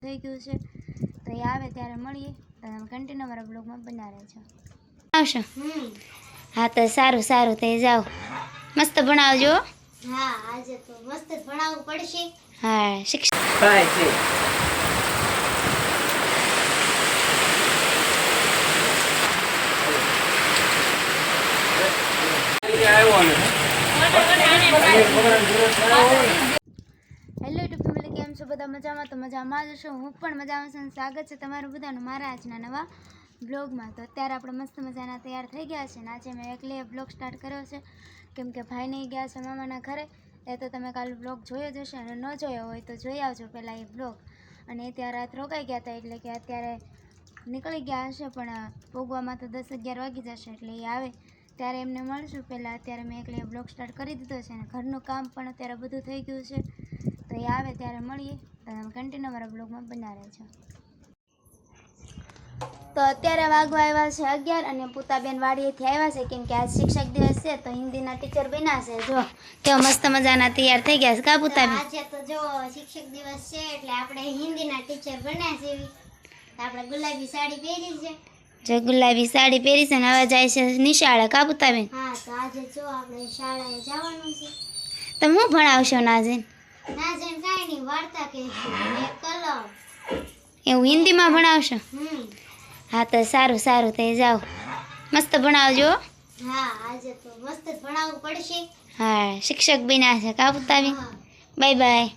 થઈ ગયું છે તો એ આવે ત્યારે મળીએ તો તમે કન્ટિન્યુ મારા બ્લોગમાં બના રહેજો આવશો હા તો સારું સારું તે જાઓ મસ્ત ભણાવજો હા આજે તો મસ્ત જ ભણાવવું પડશે હા શિક્ષક થાય છે આવ્યો ને હેલો યુટ્યુબ ફેમિલી કેમ છો બધા મજામાં તો મજામાં જ છો હું પણ મજામાં છું સ્વાગત છે તમારું બધાનું મારા આજના નવા બ્લોગમાં તો અત્યારે આપણે મસ્ત મજાના તૈયાર થઈ ગયા છે અને આજે મેં એકલી બ્લોગ સ્ટાર્ટ કર્યો છે કેમ કે ભાઈ નહીં ગયા છે મામાના ઘરે એ તો તમે કાલે બ્લોગ જોયો જ હશે અને ન જોયો હોય તો જોઈ આવજો પહેલાં એ બ્લોગ અને ત્યાં રાત રોકાઈ ગયા હતા એટલે કે અત્યારે નીકળી ગયા હશે પણ પોગવામાં તો 10-11 વાગી જશે એટલે એ આવે ત્યારે એમને મળશું પહેલાં અત્યારે મેં એકલી બ્લોગ સ્ટાર્ટ કરી દીધો છે અને ઘરનું કામ પણ અત્યારે બધું થઈ ગયું છે તો એ આવે ત્યારે મળીએ તો તમે કન્ટિન્યુ મારા બ્લોગમાં બના રહેજો તો અત્યારે વાગવા આવ્યા છે 11 અને પૂતાબેન વાડીએથી આવ્યા છે કેમ કે આજ શિક્ષક દિવસ છે તો હિન્દીના ટીચર બન્યા છે જો કેવા મસ્ત મજાના તૈયાર થઈ ગયા છે કા પૂતાબેન આજે તો જો શિક્ષક દિવસ છે એટલે આપણે હિન્દીના ટીચર બન્યા છે આપણે ગુલાબી સાડી પહેરી છે જો ગુલાબી સાડી પહેરી છે ને હવે જાય છે નિશાળે કા પૂતાબેન હા તો આજે જો આપણે શાળાએ જવાનું છે તમે શું ભણાવશો નાઝીન ના જેમ કાંઈ નહીં વાર્તા કહેશું અને કલમ એવું હિન્દીમાં ભણાવશો હા તો સારું સારું તે જાઓ મસ્ત ભણાવજો હા આજે તો મસ્ત જ ભણાવવું પડશે હા શિક્ષક બન્યા છે કા પૂતાબેન બાય બાય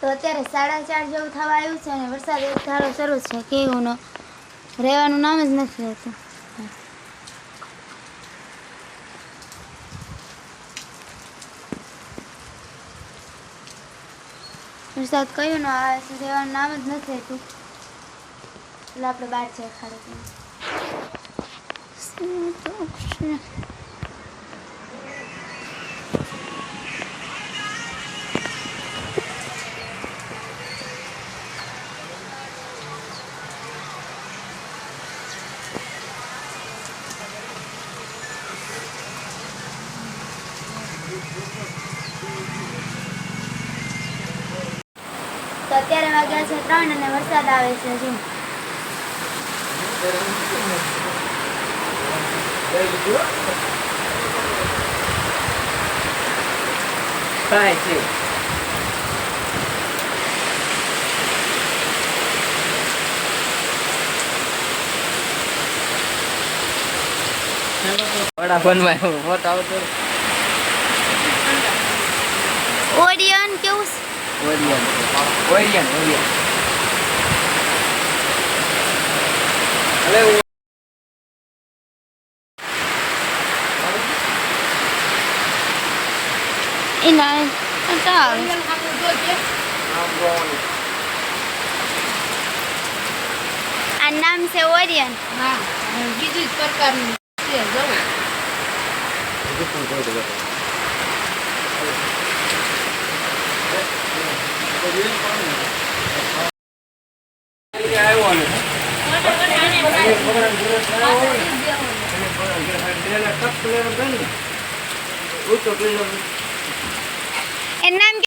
તો અત્યારે 4:30 જેવું થવા આવ્યું છે અને વરસાદ એક ધારો શરૂ છે કેવું નો રહેવાનું નામ જ નથી હોતું વરસાદ કયું નો આવે છે રહેવાનું નામ જ નથી હોતું એટલે આપણે બહાર છે ખાલી તો અત્યારે વાગ્યા છે 3 અને વરસાદ આવે છે જો થાય છે બડા બનવાય ફોટો આવતો ઓડિયન કેવું ઓરિયન ઓરિયન ઓરિયન અલે એના ચાલ આ નામ છે ઓરિયન હા બીજું જ પ્રકારનું છે જવું આવ્યો ને એનું નામ